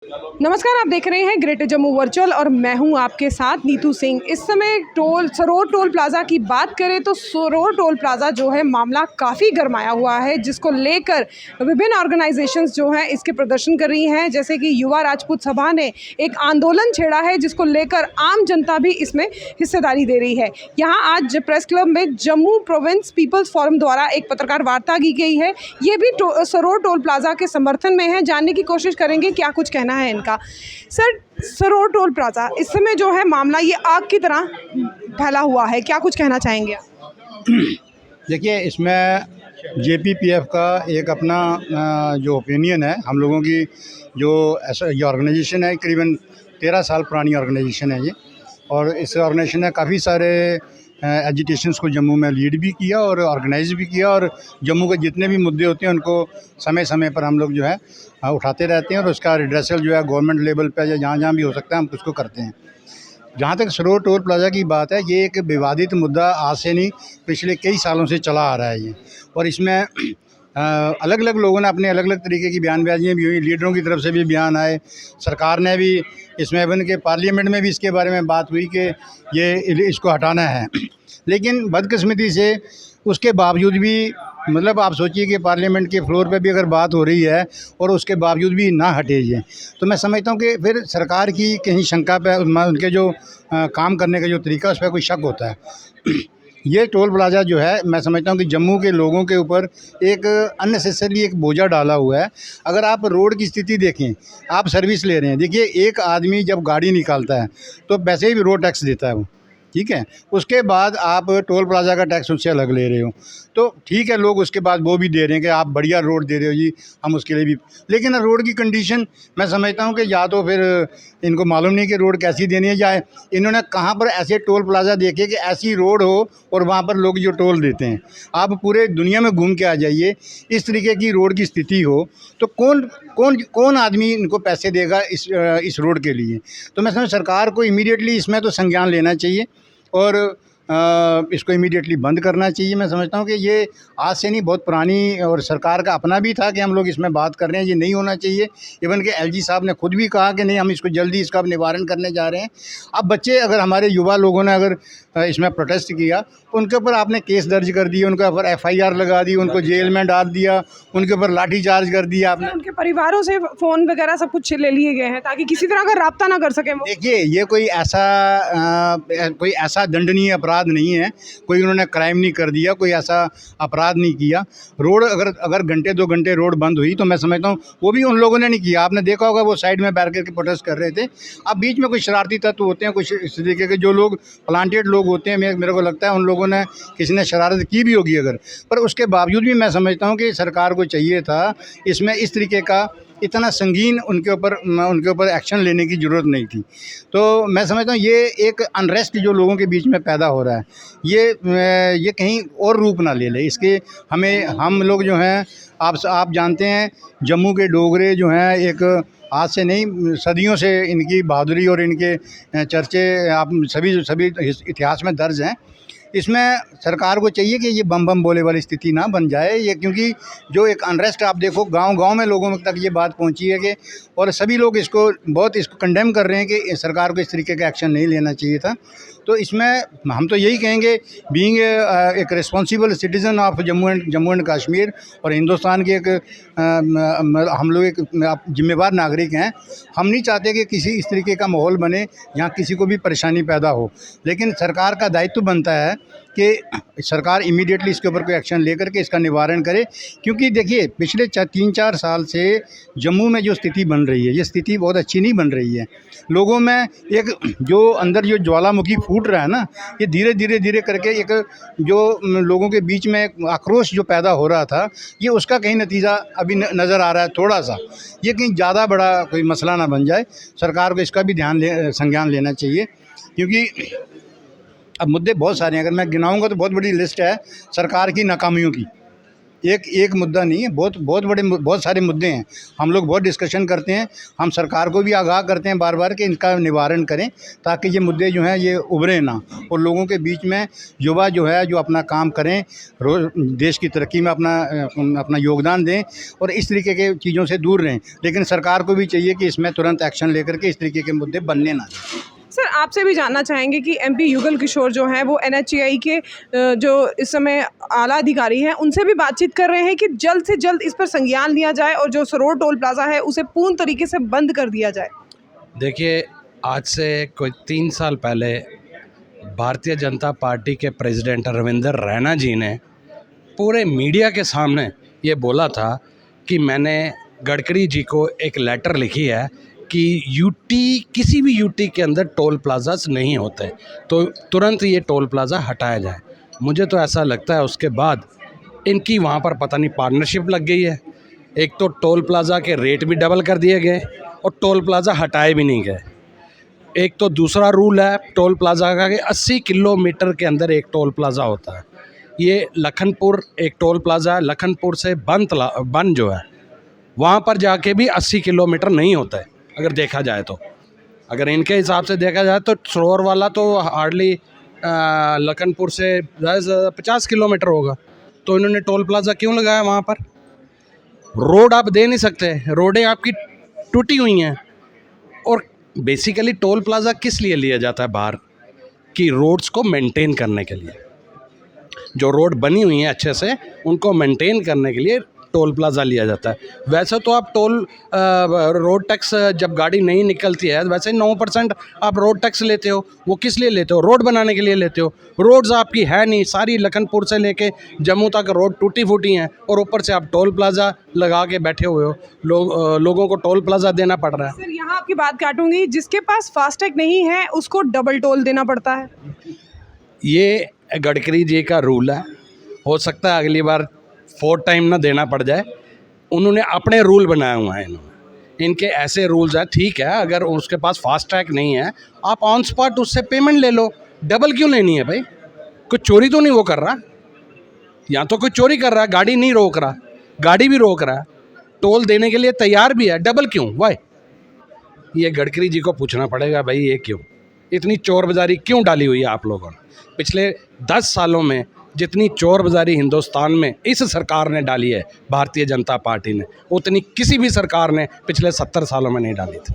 नमस्कार, आप देख रहे हैं ग्रेटर जम्मू वर्चुअल और मैं हूं आपके साथ नीतू सिंह। इस समय सरोर टोल प्लाज़ा की बात करें तो सरोर टोल प्लाज़ा जो है मामला काफ़ी गरमाया हुआ है, जिसको लेकर विभिन्न ऑर्गेनाइजेशंस जो हैं इसके प्रदर्शन कर रही हैं। जैसे कि युवा राजपूत सभा ने एक आंदोलन छेड़ा है, जिसको लेकर आम जनता भी इसमें हिस्सेदारी दे रही है। यहाँ आज प्रेस क्लब में जम्मू प्रोविंस पीपल्स फोरम द्वारा एक पत्रकार वार्ता की गई है। ये भी सरोर टोल प्लाज़ा के समर्थन में है। जानने की कोशिश करेंगे क्या कुछ कहना है इनका। सर, सरोर टोल प्लाज़ा इस समय जो है मामला ये आग की तरह फैला हुआ है, क्या कुछ कहना चाहेंगे आप? देखिए, इसमें जेपीपीएफ का एक अपना जो ओपिनियन है, हम लोगों की जो ये ऑर्गेनाइजेशन है, करीबन 13 साल पुरानी ऑर्गेनाइजेशन है ये। और इस ऑर्गेनाइजेशन ने काफ़ी सारे एजिटेशंस को जम्मू में लीड भी किया और ऑर्गेनाइज भी किया, और जम्मू के जितने भी मुद्दे होते हैं उनको समय समय पर हम लोग जो है उठाते रहते हैं, और उसका रिड्रेसल जो है गवर्नमेंट लेवल पे या जहाँ जहाँ भी हो सकता है हम उसको करते हैं। जहाँ तक सरोर टोल प्लाज़ा की बात है, ये एक विवादित मुद्दा आज से नहीं, पिछले कई सालों से चला आ रहा है ये। और इसमें अलग अलग लोगों ने अपने अलग अलग तरीके की बयानबाजियाँ भी हुई, लीडरों की तरफ से भी बयान आए, सरकार ने भी इसमें इवन के पार्लियामेंट में भी इसके बारे में बात हुई कि ये इसको हटाना है। लेकिन बदकिस्मती से उसके बावजूद भी, मतलब आप सोचिए कि पार्लियामेंट के फ्लोर पे भी अगर बात हो रही है और उसके बावजूद भी ना हटे ये, तो मैं समझता हूँ कि फिर सरकार की कहीं शंका पे, उनके जो काम करने का जो तरीका, उस पर कोई शक होता है। ये टोल प्लाज़ा जो है, मैं समझता हूँ कि जम्मू के लोगों के ऊपर एक अननेसेसरी एक बोझा डाला हुआ है। अगर आप रोड की स्थिति देखें, आप सर्विस ले रहे हैं, देखिए एक आदमी जब गाड़ी निकालता है तो वैसे ही रोड टैक्स देता है वो, ठीक है। उसके बाद आप टोल प्लाज़ा का टैक्स उससे अलग ले रहे हो, तो ठीक है, लोग उसके बाद वो भी दे रहे हैं कि आप बढ़िया रोड दे रहे हो जी, हम उसके लिए भी। लेकिन रोड की कंडीशन मैं समझता हूँ कि या तो फिर इनको मालूम नहीं कि रोड कैसी देनी है, या इन्होंने कहाँ पर ऐसे टोल प्लाज़ा देखे कि ऐसी रोड हो और वहाँ पर लोग जो टोल देते हैं। आप पूरे दुनिया में घूम के आ जाइए, इस तरीके की रोड की स्थिति हो तो कौन आदमी इनको पैसे देगा इस रोड के लिए। तो मैं समझ सरकार को इमीडिएटली इसमें तो संज्ञान लेना चाहिए और इसको इमीडिएटली बंद करना चाहिए। मैं समझता हूँ कि ये आज से नहीं, बहुत पुरानी, और सरकार का अपना भी था कि हम लोग इसमें बात कर रहे हैं, ये नहीं होना चाहिए। इवन के एलजी साहब ने खुद भी कहा कि नहीं, हम इसको जल्दी इसका निवारण करने जा रहे हैं। अब बच्चे, अगर हमारे युवा लोगों ने अगर इसमें प्रोटेस्ट किया तो उनके ऊपर आपने केस दर्ज कर दिए, उनके ऊपर एफआईआर लगा दी, उनको जेल में डाल दिया, उनके ऊपर लाठी चार्ज कर दिया आपने। उनके परिवारों से फ़ोन वगैरह सब कुछ ले लिए गए हैं ताकि किसी तरह का राब्ता ना कर सके वो। देखिए, ये कोई ऐसा दंडनीय अपराध नहीं है, कोई उन्होंने क्राइम नहीं कर दिया, कोई ऐसा अपराध नहीं किया। रोड अगर घंटे 2 घंटे रोड बंद हुई तो मैं समझता हूँ वो भी उन लोगों ने नहीं किया। आपने देखा होगा वो साइड में बैठ करके प्रोटेस्ट कर रहे थे। अब बीच में कुछ शरारती तत्व होते हैं, कुछ इस तरीके के जो लोग प्लांटेड लोग होते हैं, मेरे को लगता है उन लोगों ने, किसी ने शरारत की भी होगी अगर, पर उसके बावजूद भी मैं समझता हूँ कि सरकार को चाहिए था इसमें इस तरीके का इतना संगीन उनके ऊपर एक्शन लेने की ज़रूरत नहीं थी। तो मैं समझता हूँ ये एक अनरेस्ट जो लोगों के बीच में पैदा हो रहा है, ये कहीं और रूप ना ले ले। इसके हम लोग जो हैं, आप जानते हैं, जम्मू के डोगरे जो हैं, एक आज से नहीं, सदियों से इनकी बहादुरी और इनके चर्चे आप सभी इतिहास में दर्ज हैं। इसमें सरकार को चाहिए कि ये बम बम बोले वाली स्थिति ना बन जाए ये, क्योंकि जो एक अनरेस्ट आप देखो, गांव-गांव में लोगों तक ये बात पहुंची है कि, और सभी लोग इसको कंडेम कर रहे हैं कि सरकार को इस तरीके का एक्शन नहीं लेना चाहिए था। तो इसमें हम तो यही कहेंगे, बीइंग एक responsible citizen of Jammu and Kashmir और हिंदुस्तान के हम लोग एक जिम्मेवार नागरिक हैं। हम नहीं चाहते कि किसी इस तरीके का माहौल बने जहाँ किसी को भी परेशानी पैदा हो, लेकिन सरकार का दायित्व बनता है कि सरकार इमीडिएटली इसके ऊपर कोई एक्शन लेकर के इसका निवारण करे। क्योंकि देखिए, पिछले 3-4 साल से जम्मू में जो स्थिति बन रही है, ये स्थिति बहुत अच्छी नहीं बन रही है। लोगों में एक जो अंदर जो ज्वालामुखी फूट रहा है ना, ये धीरे करके एक जो लोगों के बीच में आक्रोश जो पैदा हो रहा था, ये उसका कहीं नतीजा अभी नज़र आ रहा है थोड़ा सा। ये कहीं ज़्यादा बड़ा कोई मसला ना बन जाए, सरकार को इसका भी संज्ञान लेना चाहिए। क्योंकि अब मुद्दे बहुत सारे हैं, अगर मैं गिनाऊंगा तो बहुत बड़ी लिस्ट है सरकार की नाकामियों की। एक मुद्दा नहीं है, बहुत सारे मुद्दे हैं। हम लोग बहुत डिस्कशन करते हैं, हम सरकार को भी आगाह करते हैं बार बार कि इनका निवारण करें, ताकि ये मुद्दे जो हैं ये उभरे ना, और लोगों के बीच में युवा जो है जो अपना काम करें, देश की तरक्की में अपना योगदान दें और इस तरीके के चीज़ों से दूर रहें। लेकिन सरकार को भी चाहिए कि इसमें तुरंत एक्शन लेकर के इस तरीके के मुद्दे बनने ना दें। सर, आपसे भी जानना चाहेंगे कि एमपी युगल किशोर जो हैं वो एनएचएआई के जो इस समय आला अधिकारी हैं उनसे भी बातचीत कर रहे हैं कि जल्द से जल्द इस पर संज्ञान लिया जाए और जो सरोर टोल प्लाज़ा है उसे पूर्ण तरीके से बंद कर दिया जाए। देखिए, आज से कोई 3 साल पहले भारतीय जनता पार्टी के प्रेसिडेंट रविंदर रैना जी ने पूरे मीडिया के सामने ये बोला था कि मैंने गडकरी जी को एक लेटर लिखी है कि यूटी, किसी भी यूटी के अंदर टोल प्लाज़ास नहीं होते, तो तुरंत ये टोल प्लाज़ा हटाया जाए। मुझे तो ऐसा लगता है उसके बाद इनकी वहाँ पर पता नहीं पार्टनरशिप लग गई है। एक तो टोल प्लाज़ा के रेट भी डबल कर दिए गए और टोल प्लाज़ा हटाए भी नहीं गए। एक तो दूसरा रूल है टोल प्लाज़ा का कि 80 किलोमीटर के अंदर एक टोल प्लाज़ा होता है। ये लखनपुर एक टोल प्लाज़ा है, लखनपुर से बन जो है वहाँ पर जाके भी 80 किलोमीटर नहीं होता है। अगर देखा जाए तो, अगर इनके हिसाब से देखा जाए तो सरोवर वाला तो हार्डली लखनपुर से 50 किलोमीटर होगा, तो इन्होंने टोल प्लाज़ा क्यों लगाया वहाँ पर? रोड आप दे नहीं सकते, रोडें आपकी टूटी हुई हैं। और बेसिकली टोल प्लाज़ा किस लिए लिया जाता है बाहर? कि रोड्स को मेंटेन करने के लिए, जो रोड बनी हुई हैं अच्छे से उनको मेंटेन करने के लिए टोल प्लाज़ा लिया जाता है। वैसे तो आप रोड टैक्स जब गाड़ी नहीं निकलती है वैसे 9% आप रोड टैक्स लेते हो। वो किस लिए लेते हो? रोड बनाने के लिए लेते हो। रोड्स आपकी है नहीं, सारी लखनपुर से लेके जम्मू तक रोड टूटी फूटी हैं और ऊपर से आप टोल प्लाज़ा लगा के बैठे हुए हो। लोगों को टोल प्लाज़ा देना पड़ रहा है। सर, यहाँ आपकी बात काटूंगी, जिसके पास फास्टैग नहीं है उसको डबल टोल देना पड़ता है। ये गडकरी जी का रूल है, हो सकता है अगली बार 4 टाइम ना देना पड़ जाए। उन्होंने अपने रूल बनाए हुए हैं, इनके ऐसे रूल्स हैं। ठीक है, अगर उसके पास फास्ट ट्रैक नहीं है आप ऑन स्पॉट उससे पेमेंट ले लो। डबल क्यों लेनी है भाई? कुछ चोरी तो नहीं वो कर रहा, या तो कोई चोरी कर रहा है, गाड़ी नहीं रोक रहा, गाड़ी भी रोक रहा है, टोल देने के लिए तैयार भी है, डबल क्यों? वाई? ये गडकरी जी को पूछना पड़ेगा भाई, ये क्यों इतनी चोर बाज़ारी क्यों डाली हुई है आप लोगों ने? पिछले 10 सालों में जितनी चोर बाज़ारी हिंदुस्तान में इस सरकार ने डाली है, भारतीय जनता पार्टी ने, उतनी किसी भी सरकार ने पिछले 70 सालों में नहीं डाली थी।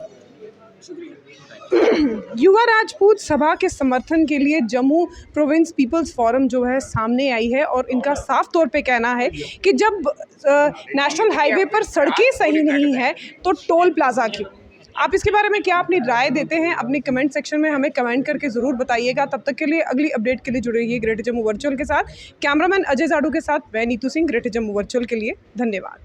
युवा राजपूत सभा के समर्थन के लिए जम्मू प्रोविंस पीपल्स फोरम जो है सामने आई है और इनका साफ तौर पे कहना है कि जब नेशनल हाईवे पर सड़कें सही नहीं है तो टोल प्लाज़ा क्यों? आप इसके बारे में क्या अपनी राय देते हैं? अपने कमेंट सेक्शन में हमें कमेंट करके ज़रूर बताइएगा। तब तक के लिए अगली अपडेट के लिए जुड़े रहिए ग्रेटर जम्मू वर्चुअल के साथ। कैमरामैन अजय जाडू के साथ मैं नीतू सिंह, ग्रेटर जम्मू वर्चुअल के लिए धन्यवाद।